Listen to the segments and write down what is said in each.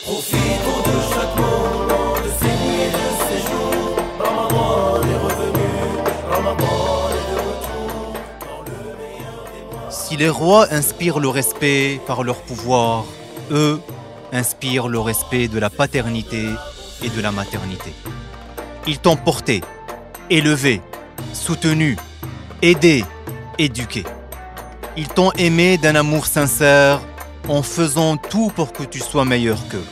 Profitons de chaque moment de ces nuits et de ces jours. Ramadan est revenu, Ramadan est de retour dans le meilleur des mois. Si les rois inspirent le respect par leur pouvoir, eux inspirent le respect de la paternité et de la maternité. Ils t'ont porté, élevé, soutenu, aidé, éduqué. Ils t'ont aimé d'un amour sincère en faisant tout pour que tu sois meilleur qu'eux.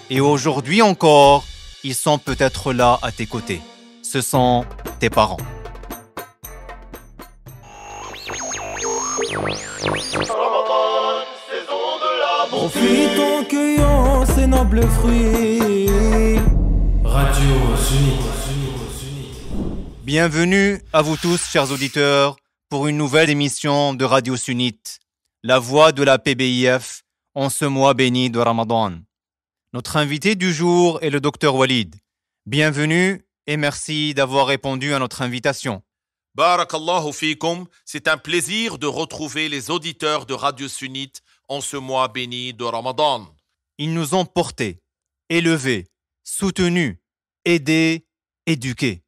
Et aujourd'hui encore, ils sont peut-être là à tes côtés. Ce sont tes parents. Ramadan, saison de la bonté. Profitons, cueillons ces nobles fruits. Radio Sunnite. Bienvenue à vous tous, chers auditeurs, pour une nouvelle émission de Radio Sunnite, la voix de la PBIF en ce mois béni de Ramadan. Notre invité du jour est le docteur Walid. Bienvenue et merci d'avoir répondu à notre invitation. Barakallahu fikum, c'est un plaisir de retrouver les auditeurs de Radio Sunnite en ce mois béni de Ramadan. Ils nous ont portés, élevés, soutenus, aidés, éduqués.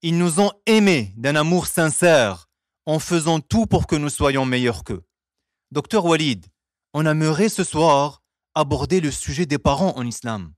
Ils nous ont aimés d'un amour sincère en faisant tout pour que nous soyons meilleurs qu'eux. Docteur Walid, on aimerait ce soir aborder le sujet des parents en islam.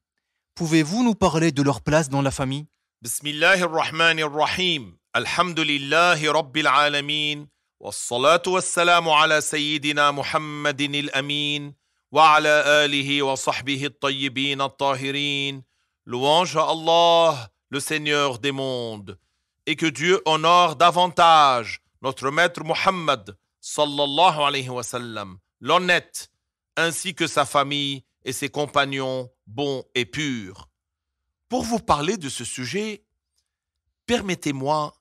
Pouvez-vous nous parler de leur place dans la famille? Bismillahirrahmanirrahim. Alhamdulillahi Rabbil Alamin. Wassalatu wassalamu ala Sayyidina Muhammadin al-Amin. Wa ala alihi wa sahbihi at-tayyibin at-tahirin. Louange à Allah, le Seigneur des mondes. Et que Dieu honore davantage notre maître Muhammad sallallahu alayhi wa sallam, l'honnête, ainsi que sa famille et ses compagnons bons et purs. Pour vous parler de ce sujet, permettez-moi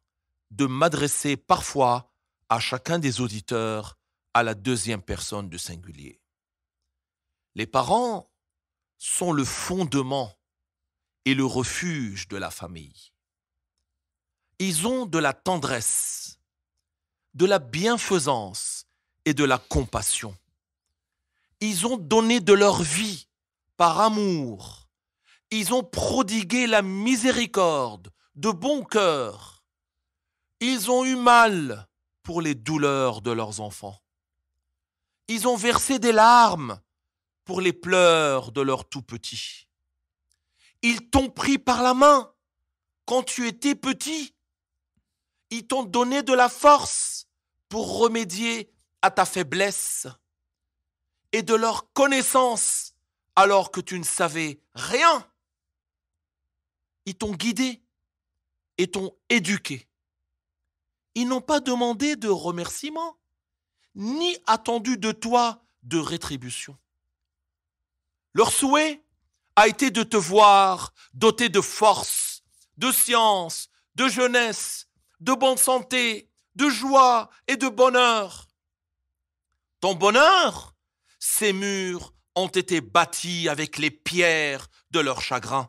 de m'adresser parfois à chacun des auditeurs à la deuxième personne du singulier. Les parents sont le fondement et le refuge de la famille. Ils ont de la tendresse, de la bienfaisance et de la compassion. Ils ont donné de leur vie par amour. Ils ont prodigué la miséricorde de bon cœur. Ils ont eu mal pour les douleurs de leurs enfants. Ils ont versé des larmes pour les pleurs de leurs tout-petits. Ils t'ont pris par la main quand tu étais petit. Ils t'ont donné de la force pour remédier à ta faiblesse et de leur connaissance alors que tu ne savais rien. Ils t'ont guidé et t'ont éduqué. Ils n'ont pas demandé de remerciement, ni attendu de toi de rétribution. Leur souhait a été de te voir doté de force, de science, de jeunesse, de bonne santé, de joie et de bonheur. Ton bonheur, ces murs ont été bâtis avec les pierres de leur chagrin.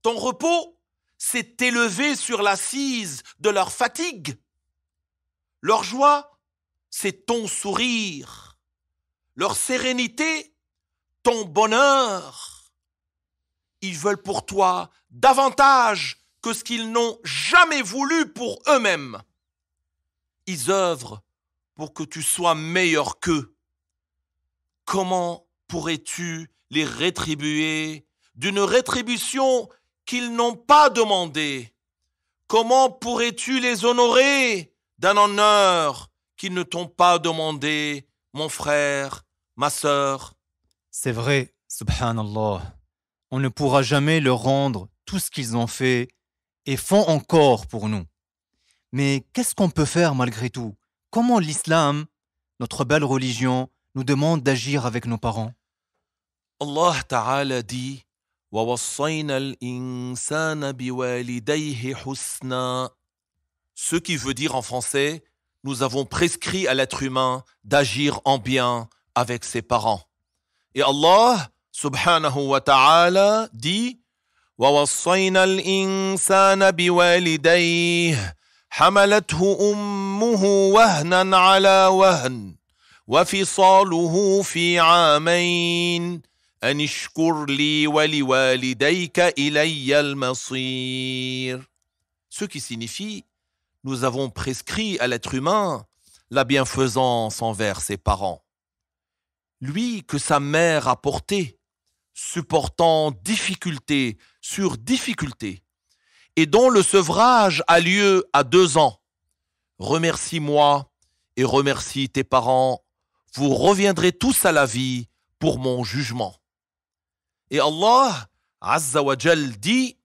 Ton repos s'est élevé sur l'assise de leur fatigue. Leur joie, c'est ton sourire. Leur sérénité, ton bonheur. Ils veulent pour toi davantage que ce qu'ils n'ont jamais voulu pour eux-mêmes. Ils œuvrent pour que tu sois meilleur qu'eux. Comment pourrais-tu les rétribuer d'une rétribution qu'ils n'ont pas demandée? Comment pourrais-tu les honorer d'un honneur qu'ils ne t'ont pas demandé, mon frère, ma sœur? C'est vrai, subhanallah. On ne pourra jamais leur rendre tout ce qu'ils ont fait et font encore pour nous. Mais qu'est-ce qu'on peut faire malgré tout? Comment l'islam, notre belle religion, nous demande d'agir avec nos parents? Allah Ta'ala dit وَوَصَّيْنَا الْإِنسَانَ بِوَالِدَيْهِ حُسْنًا. Ce qui veut dire en français, nous avons prescrit à l'être humain d'agir en bien avec ses parents. Et Allah Subhanahu wa Ta'ala dit وَوَصَّيْنَا الْإِنسَانَ بِوَالِدَيْهِ حَمَلَتْهُ أُمُّهُ وَهْنًا عَلَى وَهْنٍ وَفِصَالُهُ فِي عَامَيْنِ أن اشكر لي ولوالديك إلي المصير. Ce qui signifie, nous avons prescrit à l'être humain la bienfaisance envers ses parents. Lui que sa mère a porté, supportant difficulté sur difficulté, et dont le sevrage a lieu à 2 ans. Remercie-moi et remercie tes parents, vous reviendrez tous à la vie pour mon jugement. Et Allah Azza wa Jal dit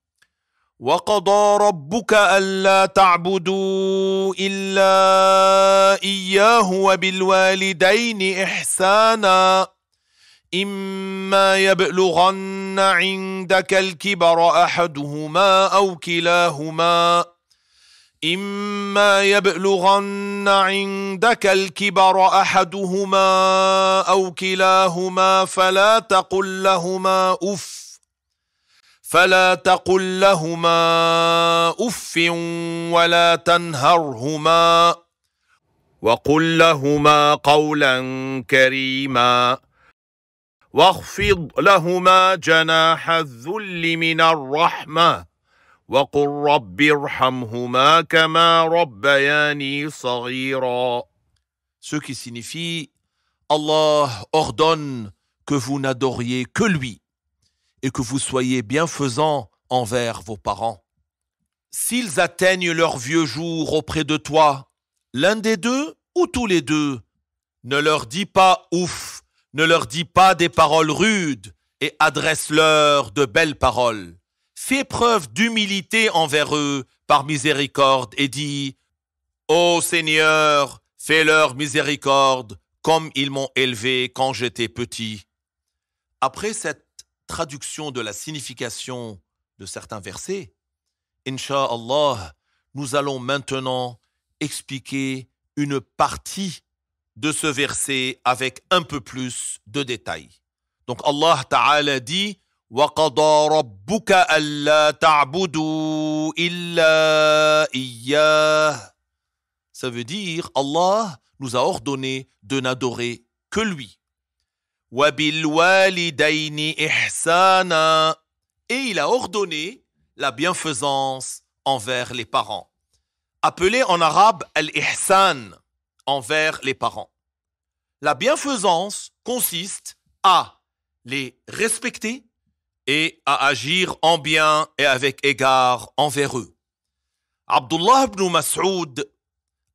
وَقَضَى رَبُّكَ أَلَّا تَعْبُدُوا إِلَّا إِيَّاهُ وَبِالْوَالِدَيْنِ إِحْسَانًا إِمَّا يَبْلُغَنَّ عِندَكَ الْكِبَرَ أَحَدُهُمَا أَوْ كِلَاهُمَا إِمَّا يَبْلُغَنَّ عِندَكَ الْكِبَرَ أَحَدُهُمَا أَوْ كِلَاهُمَا فلا تقل لهما أف ولا تنهرهما وقل لهما قولا كريما واخفض لهما جناح الذل من الرحمة وقل رب ارحمهما كما ربياني صغيرا. Ce qui signifie Allah ordonne que vous n'adoriez que lui et que vous soyez bienfaisants envers vos parents. S'ils atteignent leur vieux jour auprès de toi, l'un des deux ou tous les deux, ne leur dis pas ouf, ne leur dis pas des paroles rudes et adresse-leur de belles paroles. Fais preuve d'humilité envers eux par miséricorde et dis « Ô Seigneur, fais-leur miséricorde comme ils m'ont élevé quand j'étais petit. » Après cette traduction de la signification de certains versets, Inch'Allah, nous allons maintenant expliquer une partie de ce verset avec un peu plus de détails. Donc Allah Ta'ala dit وَقَضَى رَبُّكَ أَلَّا تَعْبُدُوا إِلَّا إِيَّاهُ. Ça veut dire Allah nous a ordonné de n'adorer que lui. وَبِالْوَالِدَيْنِ إِحْسَانًا. Et il a ordonné la bienfaisance envers les parents. Appelé en arabe al-ihsan, envers les parents. La bienfaisance consiste à les respecter et à agir en bien et avec égard envers eux. Abdullah ibn Mas'ud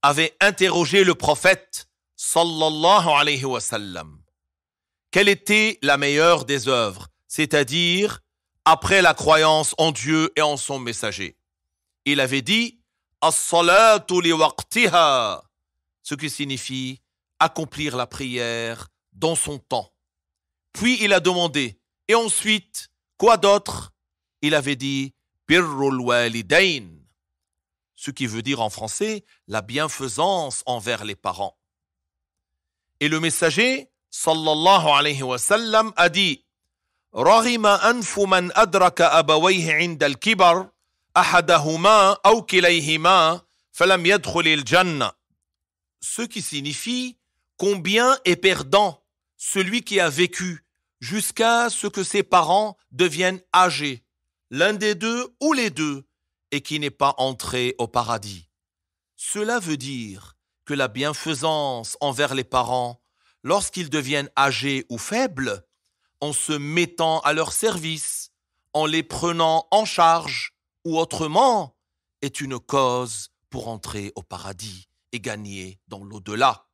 avait interrogé le prophète sallallahu alayhi wa sallam. Quelle était la meilleure des œuvres, c'est-à-dire après la croyance en Dieu et en son messager? Il avait dit as-salatu li waqtiha, ce qui signifie accomplir la prière dans son temps. Puis il a demandé, et ensuite, quoi d'autre? Il avait dit birrul walidain, ce qui veut dire en français la bienfaisance envers les parents. Et le messager sallallahu alayhi wa sallam a dit Raghima anfu man adraka abawayhi 'inda al-kibar ahadahuma aw kilayhima falam yadkhulil jannah. Ce qui signifie combien est perdant celui qui a vécu jusqu'à ce que ses parents deviennent âgés, l'un des deux ou les deux, et qui n'est pas entré au paradis. Cela veut dire que la bienfaisance envers les parents, lorsqu'ils deviennent âgés ou faibles, en se mettant à leur service, en les prenant en charge ou autrement, est une cause pour entrer au paradis et gagner dans l'au-delà.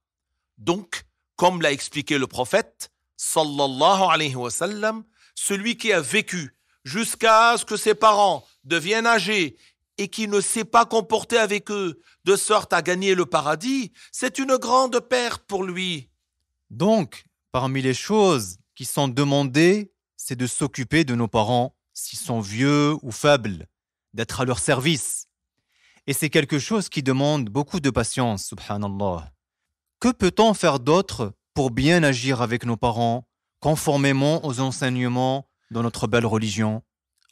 Donc, comme l'a expliqué le prophète, sallallahu alayhi wa sallam, celui qui a vécu jusqu'à ce que ses parents deviennent âgés et qui ne s'est pas comporté avec eux de sorte à gagner le paradis, c'est une grande perte pour lui. Donc, parmi les choses qui sont demandées, c'est de s'occuper de nos parents, s'ils sont vieux ou faibles, d'être à leur service. Et c'est quelque chose qui demande beaucoup de patience, subhanallah. Que peut-on faire d'autre pour bien agir avec nos parents, conformément aux enseignements de notre belle religion?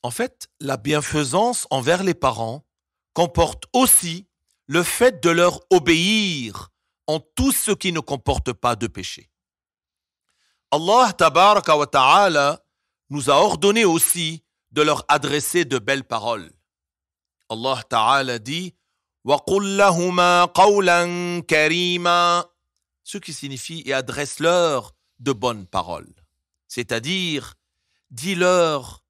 En fait, la bienfaisance envers les parents comporte aussi le fait de leur obéir en tout ce qui ne comporte pas de péché. Allah tabaraka wa ta'ala nous a ordonné aussi de leur adresser de belles paroles. Allah Ta'ala dit وَقُلْ لَهُمَا قَوْلًا كَرِيمًا, ce qui signifie et adresse-leur de bonnes paroles. C'est-à-dire, dis-leur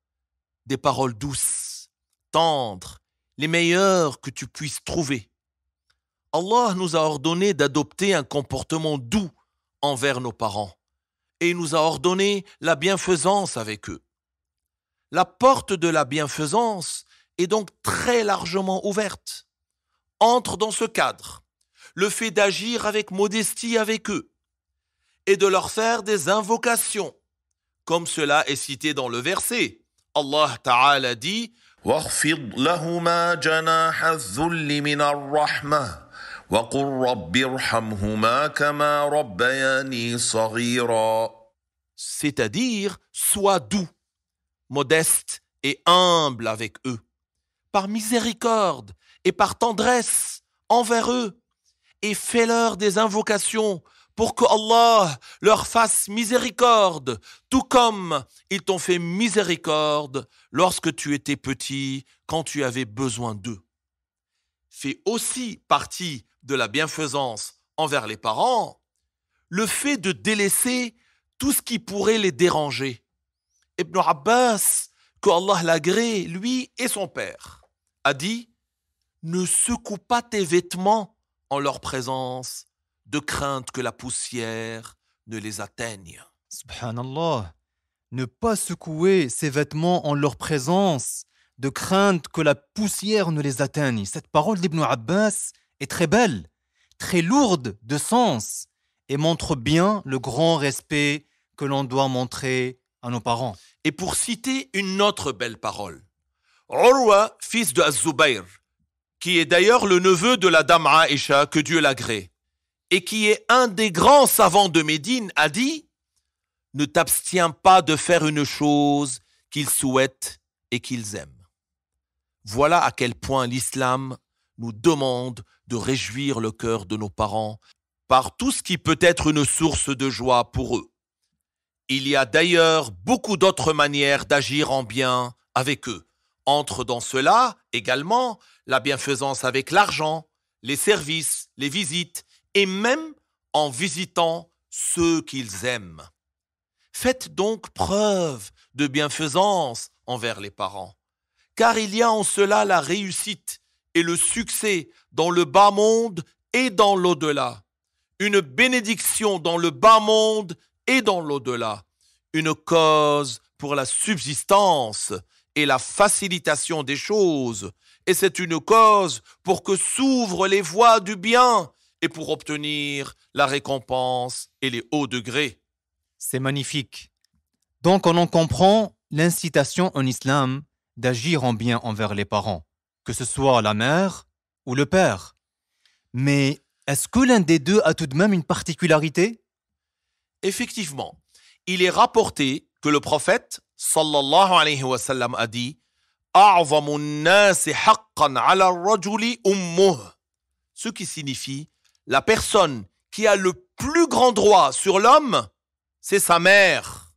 des paroles douces, tendres, les meilleures que tu puisses trouver. Allah nous a ordonné d'adopter un comportement doux envers nos parents et il nous a ordonné la bienfaisance avec eux. La porte de la bienfaisance est donc très largement ouverte. Entre dans ce cadre le fait d'agir avec modestie avec eux et de leur faire des invocations, comme cela est cité dans le verset. Allah Ta'ala dit واخفض لهما جناح الذل من الرحمة وقل رب ارحمهما كما ربياني صغيرا. C'est-à-dire, sois doux, modeste et humble avec eux, par miséricorde et par tendresse envers eux, et fais-leur des invocations pour que Allah leur fasse miséricorde, tout comme ils t'ont fait miséricorde lorsque tu étais petit, quand tu avais besoin d'eux. Fait aussi partie de la bienfaisance envers les parents le fait de délaisser tout ce qui pourrait les déranger. Ibn Abbas, que Allah l'agrée, lui et son père, a dit « Ne secoue pas tes vêtements en leur présence, de crainte que la poussière ne les atteigne. » Subhanallah, ne pas secouer ses vêtements en leur présence, de crainte que la poussière ne les atteigne. Cette parole d'Ibn Abbas est très belle, très lourde de sens et montre bien le grand respect que l'on doit montrer à nos parents. Et pour citer une autre belle parole, Urwa, fils de Az-Zubayr, qui est d'ailleurs le neveu de la dame Aïcha, que Dieu l'agrée, et qui est un des grands savants de Médine, a dit « Ne t'abstiens pas de faire une chose qu'ils souhaitent et qu'ils aiment. » Voilà à quel point l'islam nous demande de réjouir le cœur de nos parents par tout ce qui peut être une source de joie pour eux. Il y a d'ailleurs beaucoup d'autres manières d'agir en bien avec eux. Entre dans cela également la bienfaisance avec l'argent, les services, les visites et même en visitant ceux qu'ils aiment. Faites donc preuve de bienfaisance envers les parents, car il y a en cela la réussite et le succès dans le bas monde et dans l'au-delà. Une bénédiction dans le bas monde et dans l'au-delà. Une cause pour la subsistance et la facilitation des choses. Et c'est une cause pour que s'ouvrent les voies du bien et pour obtenir la récompense et les hauts degrés. C'est magnifique. Donc on en comprend l'incitation en islam d'agir en bien envers les parents, que ce soit la mère ou le père. Mais est-ce que l'un des deux a tout de même une particularité? Effectivement, il est rapporté que le prophète sallallahu alayhi wa sallam a dit أَعْظَمُ النَّاسِ حَقًّا عَلَى الرَّجُلِ أُمُّهُ, ce qui signifie la personne qui a le plus grand droit sur l'homme, c'est sa mère.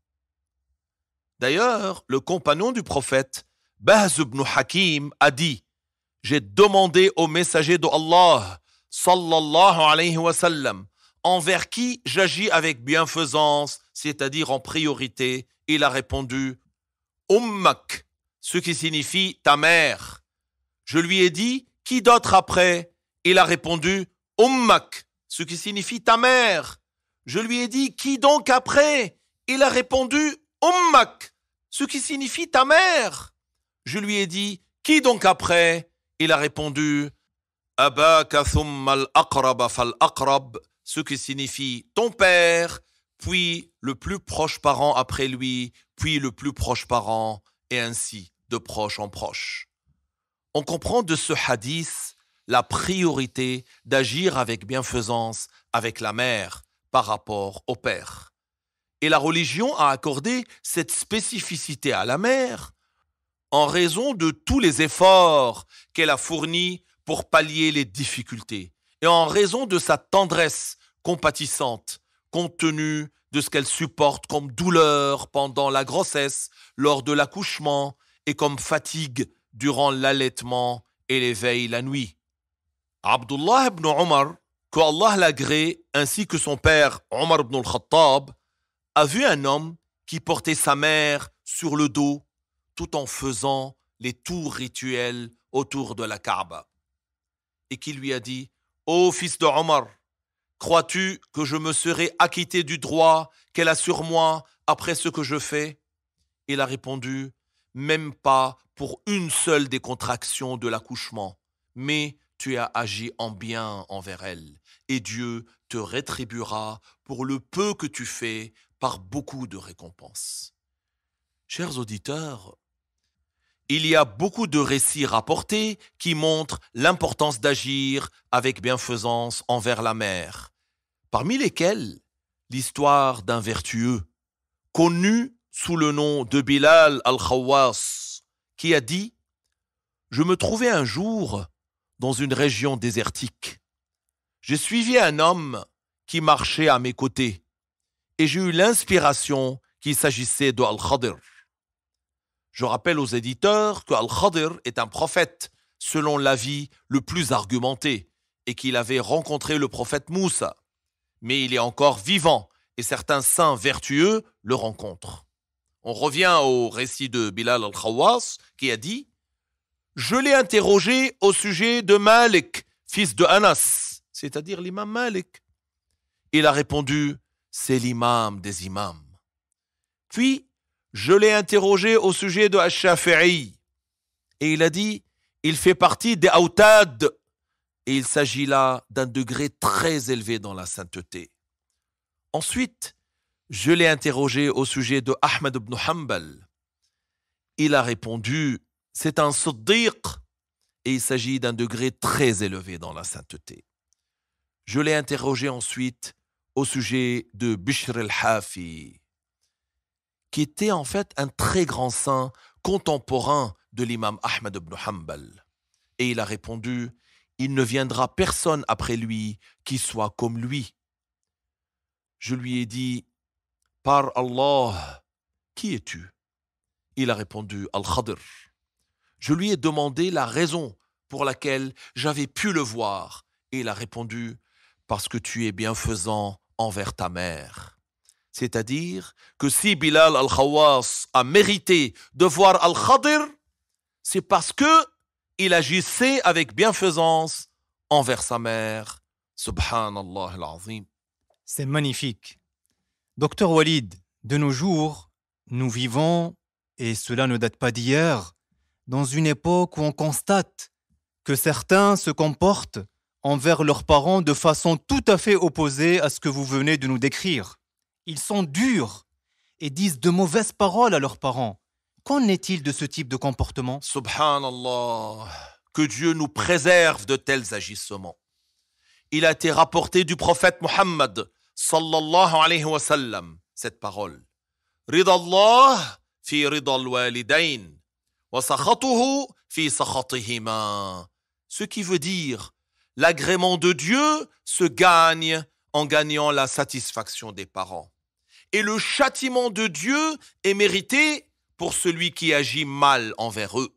D'ailleurs, le compagnon du prophète, Bahz ibn Hakim, a dit « J'ai demandé au messager d'Allah, sallallahu alayhi wa sallam, envers qui j'agis avec bienfaisance, c'est-à-dire en priorité. Il a répondu « Ummak », ce qui signifie « ta mère ». Je lui ai dit « Qui d'autre après ?» Il a répondu « Ummak », ce qui signifie « ta mère ». Je lui ai dit « Qui donc après ?» Il a répondu « Ummak », ce qui signifie « ta mère ». Je lui ai dit « Qui donc après ?» Il a répondu « Abaka thumma al-aqraba fal-aqrab », ce qui signifie « ton père », puis le plus proche parent après lui, puis le plus proche parent, et ainsi de proche en proche. On comprend de ce hadith la priorité d'agir avec bienfaisance avec la mère par rapport au père. Et la religion a accordé cette spécificité à la mère en raison de tous les efforts qu'elle a fournis pour pallier les difficultés et en raison de sa tendresse compatissante compte tenu de ce qu'elle supporte comme douleur pendant la grossesse, lors de l'accouchement et comme fatigue durant l'allaitement et l'éveil la nuit. Abdullah ibn Omar, que Allah l'agrée, ainsi que son père Omar ibn al-Khattab, a vu un homme qui portait sa mère sur le dos tout en faisant les tours rituels autour de la Kaaba. Et qui lui a dit « Ô fils de Omar, crois-tu que je me serai acquitté du droit qu'elle a sur moi après ce que je fais ?» Il a répondu « Même pas pour une seule des contractions de l'accouchement, mais tu as agi en bien envers elle, et Dieu te rétribuera pour le peu que tu fais par beaucoup de récompenses. » Chers auditeurs, il y a beaucoup de récits rapportés qui montrent l'importance d'agir avec bienfaisance envers la mère, parmi lesquels l'histoire d'un vertueux, connu sous le nom de Bilal al-Khawwas, qui a dit « Je me trouvais un jour dans une région désertique. J'ai suivi un homme qui marchait à mes côtés et j'ai eu l'inspiration qu'il s'agissait de Al-Khadir. Je rappelle aux éditeurs que Al-Khadir est un prophète selon l'avis le plus argumenté et qu'il avait rencontré le prophète Moussa. Mais il est encore vivant et certains saints vertueux le rencontrent. On revient au récit de Bilal al-Khawwas qui a dit « Je l'ai interrogé au sujet de Malik, fils de Anas, c'est-à-dire l'imam Malik. Il a répondu « C'est l'imam des imams. » Puis, je l'ai interrogé au sujet de Ash-Shafi'i et il a dit « Il fait partie des Autad » et il s'agit là d'un degré très élevé dans la sainteté. Ensuite, je l'ai interrogé au sujet de Ahmed ibn Hanbal. Il a répondu « C'est un Siddiq » et il s'agit d'un degré très élevé dans la sainteté. Je l'ai interrogé ensuite au sujet de Bishr al-Hafi, qui était en fait un très grand saint contemporain de l'imam Ahmed ibn Hanbal. Et il a répondu « Il ne viendra personne après lui qui soit comme lui. » Je lui ai dit « Par Allah, qui es-tu » Il a répondu « Al-Khadir ». Je lui ai demandé la raison pour laquelle j'avais pu le voir. Et il a répondu « Parce que tu es bienfaisant envers ta mère. » C'est-à-dire que si Bilal al-Khawwas a mérité de voir Al-Khadir, c'est parce que il agissait avec bienfaisance envers sa mère. Subhanallah al-Azim. C'est magnifique. Docteur Walid, de nos jours, nous vivons, et cela ne date pas d'hier, dans une époque où on constate que certains se comportent envers leurs parents de façon tout à fait opposée à ce que vous venez de nous décrire. Ils sont durs et disent de mauvaises paroles à leurs parents. Qu'en est-il de ce type de comportement ? Subhanallah, que Dieu nous préserve de tels agissements. Il a été rapporté du prophète Muhammad sallallahu alayhi wa sallam cette parole. Ridallah fi ridal walidain wa sakhatuhu fi sakhatihima. Ce qui veut dire l'agrément de Dieu se gagne en gagnant la satisfaction des parents. Et le châtiment de Dieu est mérité pour celui qui agit mal envers eux.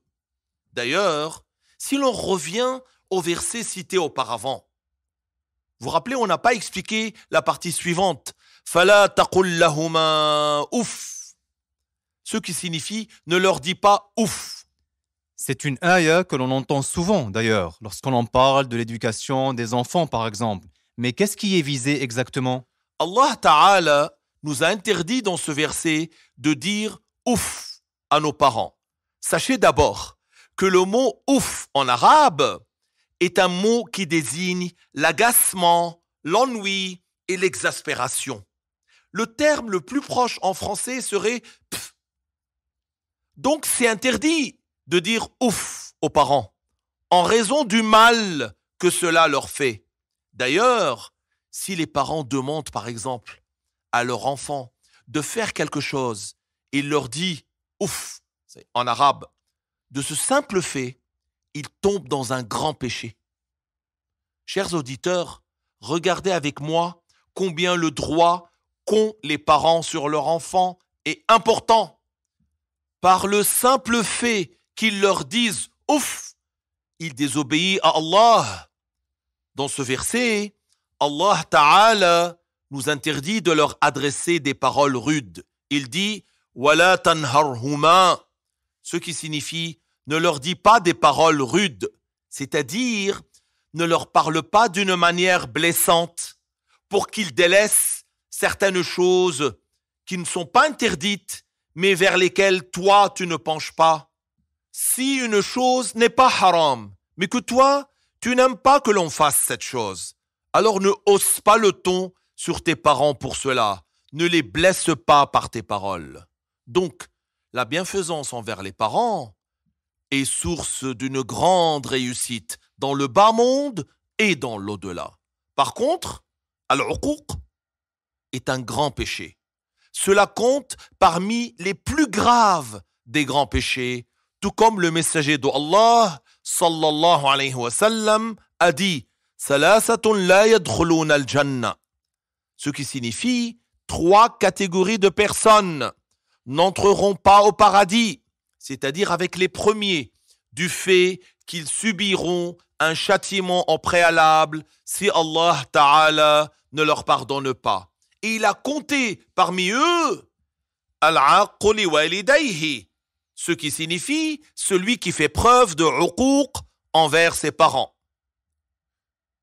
D'ailleurs, si l'on revient au verset cité auparavant, vous vous rappelez, on n'a pas expliqué la partie suivante. Fala taqul lahuma ouf. Ce qui signifie ne leur dis pas ouf. C'est une ayah que l'on entend souvent d'ailleurs, lorsqu'on en parle de l'éducation des enfants par exemple. Mais qu'est-ce qui est visé exactement ? Allah Ta'ala nous a interdit dans ce verset de dire ouf à nos parents. Sachez d'abord que le mot ouf en arabe est un mot qui désigne l'agacement, l'ennui et l'exaspération. Le terme le plus proche en français serait pff. Donc c'est interdit de dire ouf aux parents en raison du mal que cela leur fait. D'ailleurs, si les parents demandent par exemple à leur enfant de faire quelque chose, il leur dit ouf, c'est en arabe, de ce simple fait, ils tombent dans un grand péché. Chers auditeurs, regardez avec moi combien le droit qu'ont les parents sur leur enfant est important. Par le simple fait qu'ils leur disent « Ouf », ils désobéissent à Allah. Dans ce verset, Allah Ta'ala nous interdit de leur adresser des paroles rudes. Il dit « Wala tanharhuma », ce qui signifie « ne leur dis pas des paroles rudes », c'est-à-dire ne leur parle pas d'une manière blessante pour qu'ils délaissent certaines choses qui ne sont pas interdites, mais vers lesquelles toi tu ne penches pas. Si une chose n'est pas haram, mais que toi tu n'aimes pas que l'on fasse cette chose, alors ne hausse pas le ton sur tes parents pour cela. Ne les blesse pas par tes paroles. Donc, la bienfaisance envers les parents est source d'une grande réussite dans le bas monde et dans l'au-delà. Par contre, al-uquq est un grand péché. Cela compte parmi les plus graves des grands péchés, tout comme le messager d'Allah, sallallahu alayhi wa sallam, a dit « Salasatun la yadkhuluna al-jannah » ce qui signifie 3 catégories de personnes n'entreront pas au paradis, c'est-à-dire avec les premiers, du fait qu'ils subiront un châtiment en préalable si Allah Ta'ala ne leur pardonne pas. Et il a compté parmi eux al-'aqu li walidayhi, ce qui signifie celui qui fait preuve de uquq envers ses parents.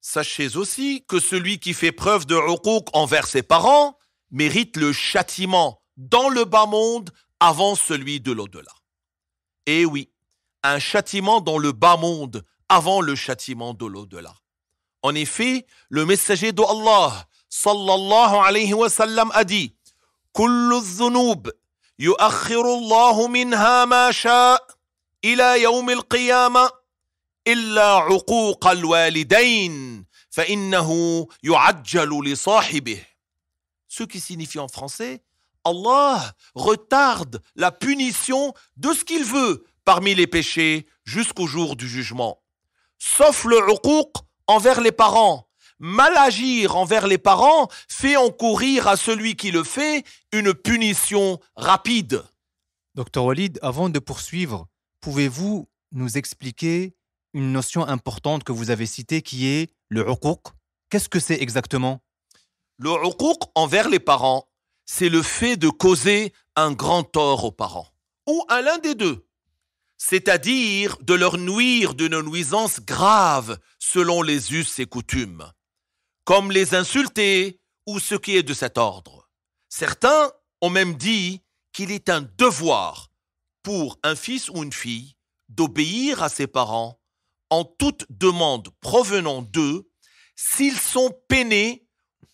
Sachez aussi que celui qui fait preuve de uquq envers ses parents mérite le châtiment dans le bas monde avant celui de l'au-delà. Et oui, un châtiment dans le bas monde avant le châtiment de l'au-delà. En effet, le messager d'Allah, sallallahu alayhi wa sallam, a dit « Kullu dhunub yu'akhiru Allahu minha ma sha' ila yawm al-qiyamah illa 'uquq al-walidayn fa innahu yu'ajjalu li sahibih » Ce qui signifie en français « Allah retarde la punition de ce qu'il veut parmi les péchés jusqu'au jour du jugement. Sauf le uquq envers les parents. Mal agir envers les parents fait encourir à celui qui le fait une punition rapide. » Docteur Walid, avant de poursuivre, pouvez-vous nous expliquer une notion importante que vous avez citée qui est le uquq? Qu'est-ce que c'est exactement? Le uquq envers les parents, c'est le fait de causer un grand tort aux parents, ou à l'un des deux, c'est-à-dire de leur nuire d'une nuisance grave selon les us et coutumes, comme les insulter ou ce qui est de cet ordre. Certains ont même dit qu'il est un devoir pour un fils ou une fille d'obéir à ses parents en toute demande provenant d'eux s'ils sont peinés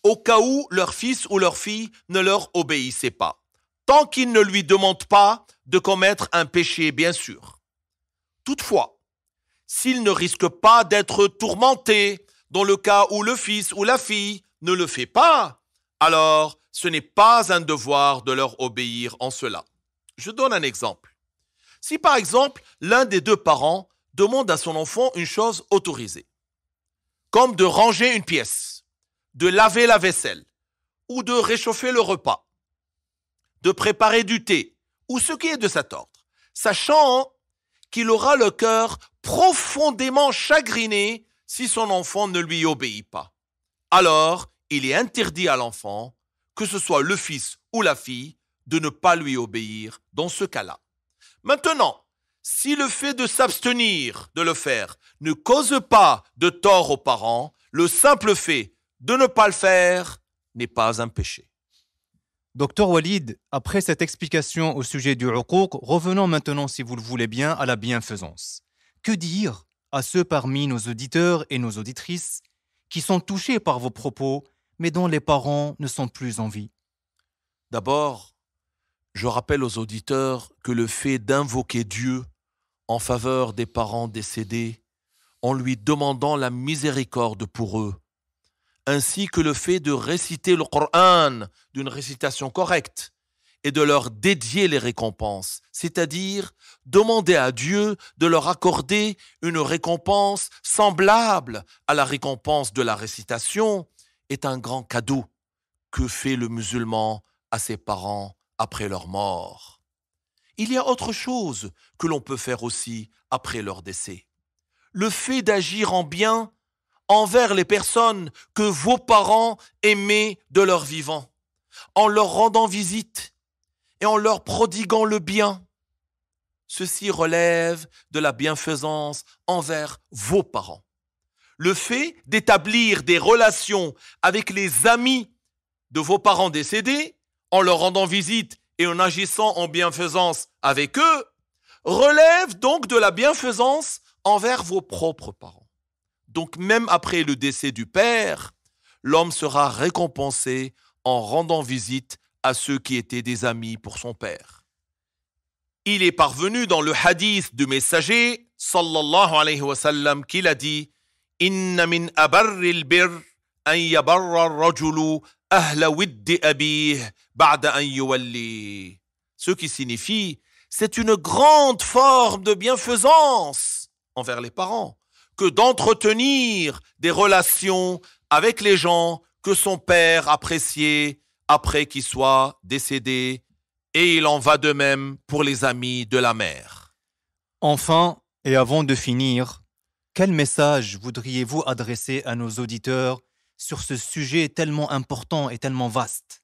au cas où leur fils ou leur fille ne leur obéissait pas, tant qu'ils ne lui demandent pas de commettre un péché, bien sûr. Toutefois, s'ils ne risquent pas d'être tourmentés dans le cas où le fils ou la fille ne le fait pas, alors ce n'est pas un devoir de leur obéir en cela. Je donne un exemple. Si par exemple, l'un des deux parents demande à son enfant une chose autorisée, comme de ranger une pièce, de laver la vaisselle, ou de réchauffer le repas, de préparer du thé, ou ce qui est de cet ordre, sachant qu'il aura le cœur profondément chagriné si son enfant ne lui obéit pas. Alors, il est interdit à l'enfant, que ce soit le fils ou la fille, de ne pas lui obéir dans ce cas-là. Maintenant, si le fait de s'abstenir de le faire ne cause pas de tort aux parents, le simple fait de ne pas le faire n'est pas un péché. Docteur Walid, après cette explication au sujet du uquq, revenons maintenant, si vous le voulez bien, à la bienfaisance. Que dire à ceux parmi nos auditeurs et nos auditrices qui sont touchés par vos propos, mais dont les parents ne sont plus en vie? D'abord, je rappelle aux auditeurs que le fait d'invoquer Dieu en faveur des parents décédés, en lui demandant la miséricorde pour eux, ainsi que le fait de réciter le Coran d'une récitation correcte et de leur dédier les récompenses, c'est-à-dire demander à Dieu de leur accorder une récompense semblable à la récompense de la récitation, est un grand cadeau que fait le musulman à ses parents après leur mort. Il y a autre chose que l'on peut faire aussi après leur décès. Le fait d'agir en bien envers les personnes que vos parents aimaient de leur vivant, en leur rendant visite et en leur prodiguant le bien. Ceci relève de la bienfaisance envers vos parents. Le fait d'établir des relations avec les amis de vos parents décédés, en leur rendant visite et en agissant en bienfaisance avec eux, relève donc de la bienfaisance envers vos propres parents. Donc même après le décès du père, l'homme sera récompensé en rendant visite à ceux qui étaient des amis pour son père. Il est parvenu dans le hadith du messager, sallallahu alayhi wa sallam, qu'il a dit « Inna min abarril bir an yabarra ar-rajulu ahla widdi abih ba'da an yuwalli » Ce qui signifie « C'est une grande forme de bienfaisance envers les parents que d'entretenir des relations avec les gens que son père appréciait après qu'il soit décédé, et il en va de même pour les amis de la mère. » Enfin, et avant de finir, quel message voudriez-vous adresser à nos auditeurs sur ce sujet tellement important et tellement vaste?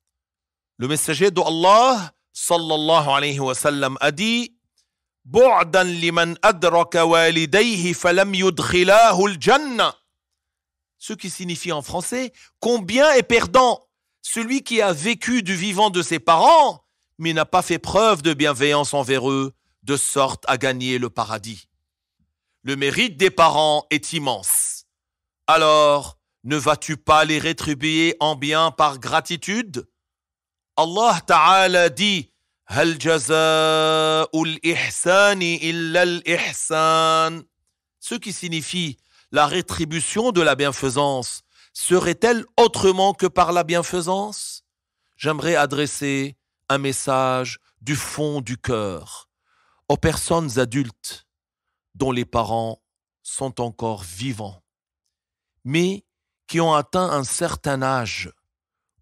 Le messager d'Allah, sallallahu alayhi wa sallam, a dit « Bu'dan liman adraka walidayhi falam yudkhilahu al-jannah » Ce qui signifie en français « Combien est perdant celui qui a vécu du vivant de ses parents, mais n'a pas fait preuve de bienveillance envers eux, de sorte à gagner le paradis. » Le mérite des parents est immense. Alors, ne vas-tu pas les rétribuer en bien par gratitude? Allah Ta'ala dit « Hal jaza'ul ihsani illa al-ihsan » Ce qui signifie « La rétribution de la bienfaisance serait-elle autrement que par la bienfaisance ?» J'aimerais adresser un message du fond du cœur aux personnes adultes dont les parents sont encore vivants, mais qui ont atteint un certain âge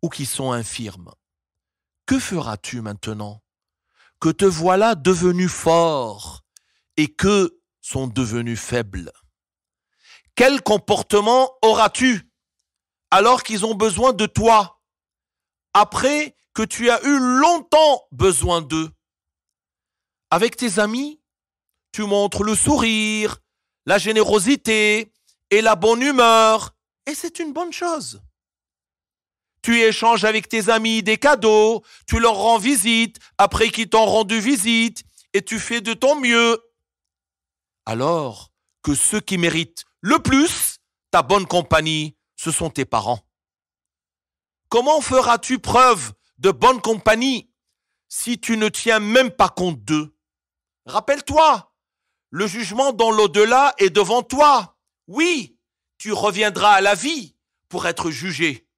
ou qui sont infirmes. Que feras-tu maintenant que te voilà devenu fort et qu'eux sont devenus faibles? Quel comportement auras-tu alors qu'ils ont besoin de toi, après que tu as eu longtemps besoin d'eux? Avec tes amis, tu montres le sourire, la générosité et la bonne humeur, et c'est une bonne chose. Tu échanges avec tes amis des cadeaux, tu leur rends visite après qu'ils t'ont rendu visite, et tu fais de ton mieux. Alors que ceux qui méritent le plus ta bonne compagnie, ce sont tes parents. Comment feras-tu preuve de bonne compagnie si tu ne tiens même pas compte d'eux? Rappelle-toi, le jugement dans l'au-delà est devant toi. Oui, tu reviendras à la vie pour être jugé.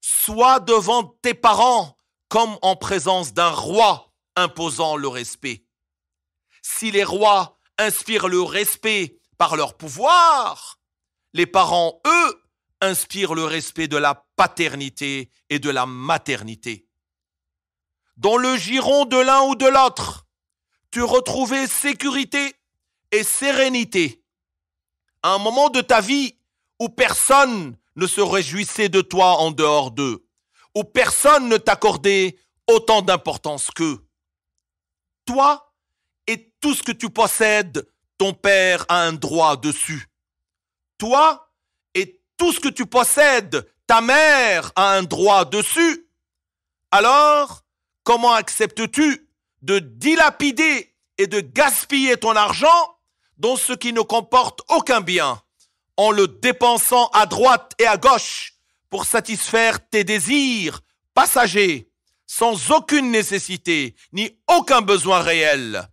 Sois devant tes parents comme en présence d'un roi imposant le respect. Si les rois inspirent le respect par leur pouvoir, les parents, eux, inspirent le respect de la paternité et de la maternité. Dans le giron de l'un ou de l'autre, tu retrouvais sécurité et sérénité. À un moment de ta vie où personne ne se réjouissait de toi en dehors d'eux, où personne ne t'accordait autant d'importance qu'eux. Toi et tout ce que tu possèdes, ton père a un droit dessus. Toi et tout ce que tu possèdes, ta mère a un droit dessus. Alors, comment acceptes-tu de dilapider et de gaspiller ton argent dans ce qui ne comporte aucun bien, en le dépensant à droite et à gauche pour satisfaire tes désirs passagers, sans aucune nécessité ni aucun besoin réel,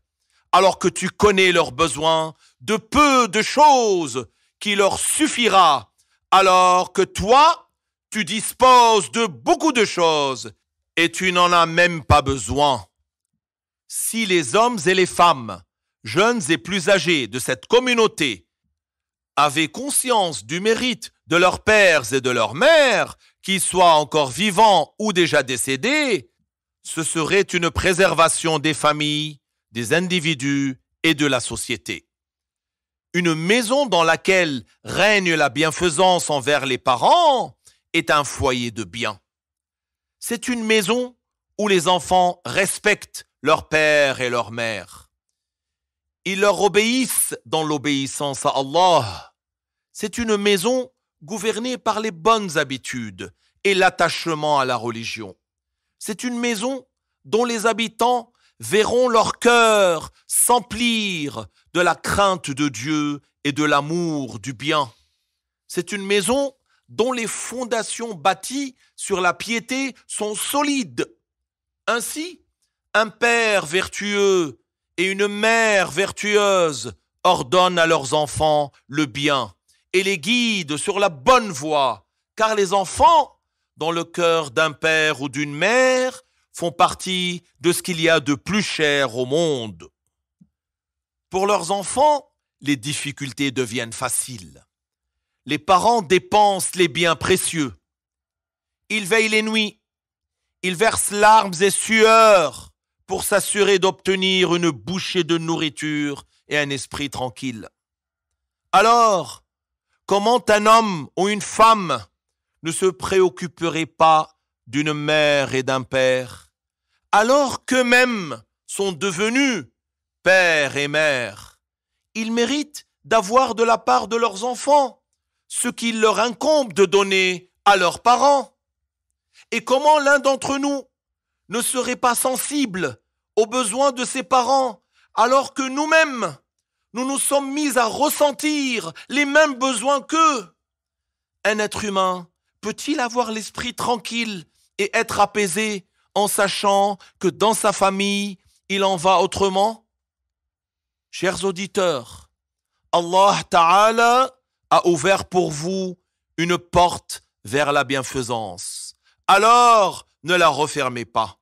alors que tu connais leurs besoins de peu de choses qui leur suffira, alors que toi, tu disposes de beaucoup de choses et tu n'en as même pas besoin. Si les hommes et les femmes, jeunes et plus âgés de cette communauté, avaient conscience du mérite de leurs pères et de leurs mères, qu'ils soient encore vivants ou déjà décédés, ce serait une préservation des familles, des individus et de la société. Une maison dans laquelle règne la bienfaisance envers les parents est un foyer de bien. C'est une maison où les enfants respectent leur père et leur mère. Ils leur obéissent dans l'obéissance à Allah. C'est une maison gouvernée par les bonnes habitudes et l'attachement à la religion. C'est une maison dont les habitants verront leur cœur s'emplir de la crainte de Dieu et de l'amour du bien. C'est une maison dont les fondations bâties sur la piété sont solides. Ainsi, un père vertueux et une mère vertueuse ordonnent à leurs enfants le bien et les guident sur la bonne voie, car les enfants, dans le cœur d'un père ou d'une mère, font partie de ce qu'il y a de plus cher au monde. Pour leurs enfants, les difficultés deviennent faciles. Les parents dépensent les biens précieux. Ils veillent les nuits. Ils versent larmes et sueurs pour s'assurer d'obtenir une bouchée de nourriture et un esprit tranquille. Alors, comment un homme ou une femme ne se préoccuperait pas d'une mère et d'un père, alors qu'eux-mêmes sont devenus père et mère? Ils méritent d'avoir de la part de leurs enfants ce qu'il leur incombe de donner à leurs parents. Et comment l'un d'entre nous ne serait pas sensible aux besoins de ses parents, alors que nous-mêmes, nous nous sommes mis à ressentir les mêmes besoins qu'eux? Un être humain peut-il avoir l'esprit tranquille et être apaisé en sachant que dans sa famille, il en va autrement? Chers auditeurs, Allah Ta'ala a ouvert pour vous une porte vers la bienfaisance. Alors, ne la refermez pas.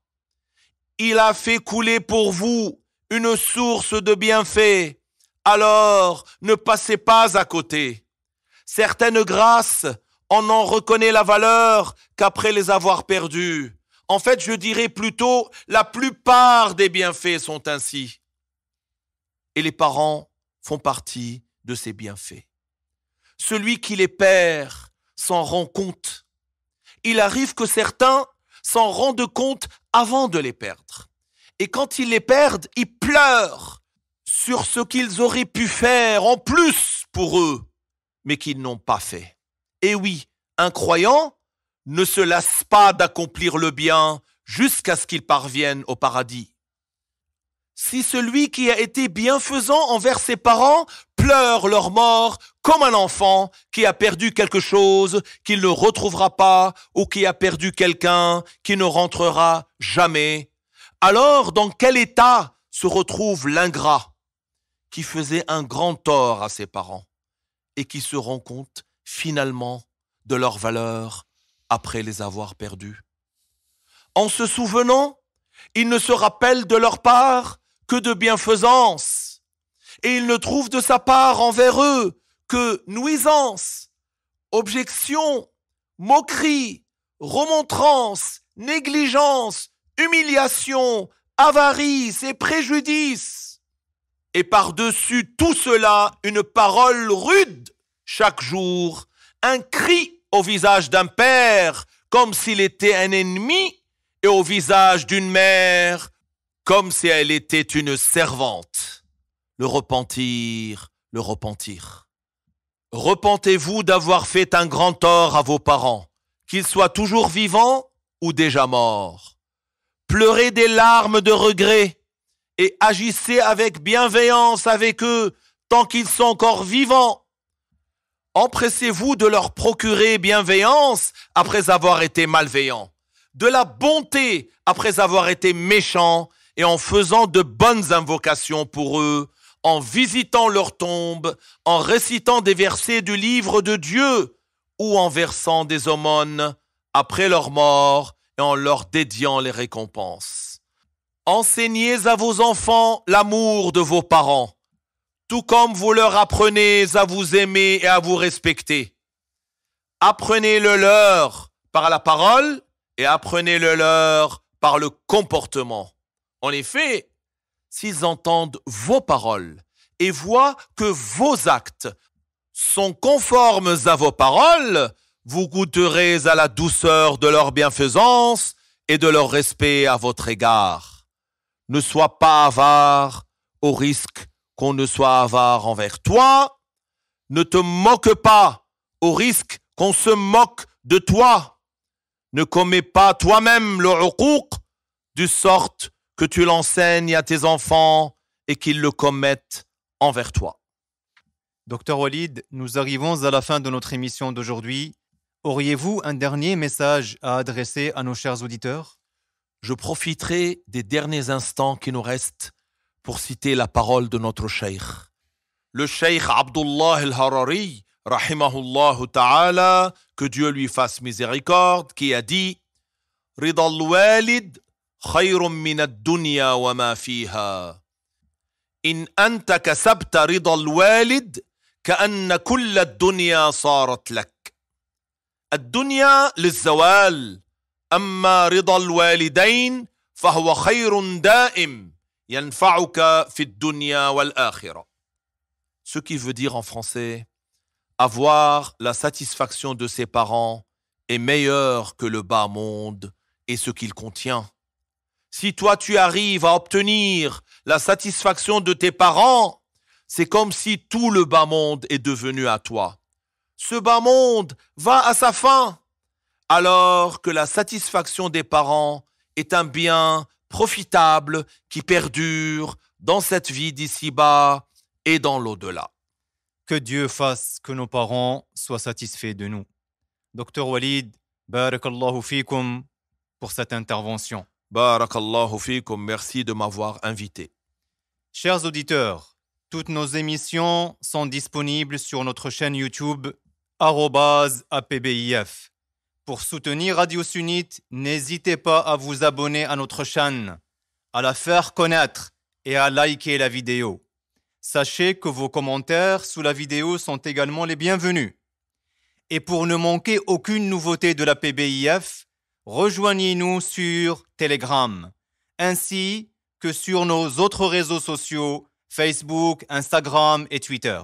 Il a fait couler pour vous une source de bienfaits. Alors, ne passez pas à côté. Certaines grâces, on n'en reconnaît la valeur qu'après les avoir perdues. En fait, je dirais plutôt, la plupart des bienfaits sont ainsi. Et les parents font partie de ces bienfaits. Celui qui les perd s'en rend compte. Il arrive que certains s'en rendent compte avant de les perdre. Et quand ils les perdent, ils pleurent sur ce qu'ils auraient pu faire en plus pour eux, mais qu'ils n'ont pas fait. Et oui, un croyant ne se lasse pas d'accomplir le bien jusqu'à ce qu'il parvienne au paradis. Si celui qui a été bienfaisant envers ses parents pleure leur mort comme un enfant qui a perdu quelque chose qu'il ne retrouvera pas ou qui a perdu quelqu'un qui ne rentrera jamais, alors dans quel état se retrouve l'ingrat qui faisait un grand tort à ses parents et qui se rend compte finalement de leur valeur après les avoir perdus? En se souvenant, ils ne se rappellent de leur part que de bienfaisance, et il ne trouve de sa part envers eux que nuisance, objection, moquerie, remontrance, négligence, humiliation, avarice et préjudice. Et par-dessus tout cela, une parole rude chaque jour, un cri au visage d'un père comme s'il était un ennemi et au visage d'une mère comme si elle était une servante. Le repentir, le repentir. Repentez-vous d'avoir fait un grand tort à vos parents, qu'ils soient toujours vivants ou déjà morts. Pleurez des larmes de regret et agissez avec bienveillance avec eux tant qu'ils sont encore vivants. Empressez-vous de leur procurer bienveillance après avoir été malveillants, de la bonté après avoir été méchants, et en faisant de bonnes invocations pour eux, en visitant leur tombe, en récitant des versets du livre de Dieu ou en versant des aumônes après leur mort et en leur dédiant les récompenses. Enseignez à vos enfants l'amour de vos parents, tout comme vous leur apprenez à vous aimer et à vous respecter. Apprenez-le leur par la parole et apprenez le leur par le comportement. En effet, s'ils entendent vos paroles et voient que vos actes sont conformes à vos paroles, vous goûterez à la douceur de leur bienfaisance et de leur respect à votre égard. Ne sois pas avare au risque qu'on ne soit avare envers toi. Ne te moque pas au risque qu'on se moque de toi. Ne commets pas toi-même le uquq de sorte que tu l'enseignes à tes enfants et qu'ils le commettent envers toi. Docteur Walid, nous arrivons à la fin de notre émission d'aujourd'hui. Auriez-vous un dernier message à adresser à nos chers auditeurs? Je profiterai des derniers instants qui nous restent pour citer la parole de notre cheikh. Le cheikh Abdullah al-Harari, rahimahullah ta'ala, que Dieu lui fasse miséricorde, qui a dit « Rida al-walid khayrun min ad-dunya wa ma fiha. In anta kasabta rida al-walid كأن كل الدنيا صارت لك. الدنيا للزوال أما رضا الوالدين فهو خير دائم ينفعك في الدنيا والآخرة. Ce qui veut dire en français, avoir la satisfaction de ses parents est meilleur que le bas monde et ce qu'il contient. Si toi tu arrives à obtenir la satisfaction de tes parents, c'est comme si tout le bas monde est devenu à toi. Ce bas monde va à sa fin, alors que la satisfaction des parents est un bien profitable qui perdure dans cette vie d'ici-bas et dans l'au-delà. Que Dieu fasse que nos parents soient satisfaits de nous. Docteur Walid, barakallahu fikum pour cette intervention. Barakallahu fikum, merci de m'avoir invité. Chers auditeurs, toutes nos émissions sont disponibles sur notre chaîne YouTube @apbif. Pour soutenir Radio Sunnite, n'hésitez pas à vous abonner à notre chaîne, à la faire connaître et à liker la vidéo. Sachez que vos commentaires sous la vidéo sont également les bienvenus. Et pour ne manquer aucune nouveauté de la PBIF, rejoignez-nous sur Telegram, ainsi que sur nos autres réseaux sociaux, Facebook, Instagram et Twitter.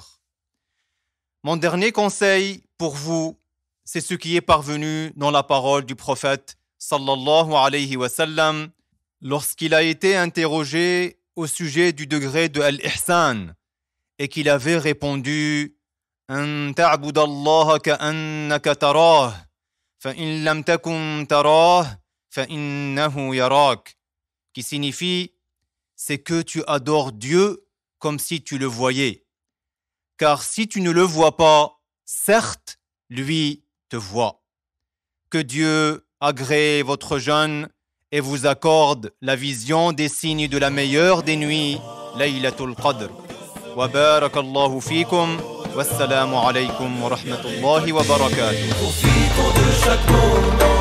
Mon dernier conseil pour vous, c'est ce qui est parvenu dans la parole du prophète sallallahu alayhi wa sallam lorsqu'il a été interrogé au sujet du degré de al-ihsan et qu'il avait répondu an ta'bud Allah ka'annaka tarah fa in lam takun tarah fa innahu yarak, qui signifie c'est que tu adores Dieu comme si tu le voyais. Car si tu ne le vois pas, certes, lui te voit. Que Dieu agrée votre jeûne et vous accorde la vision des signes de la meilleure des nuits, Laylatul Qadr. Wa barakallahu fikum, wassalamu alaykum wa rahmatullahi wa barakatuh. Profitons de chaque moment.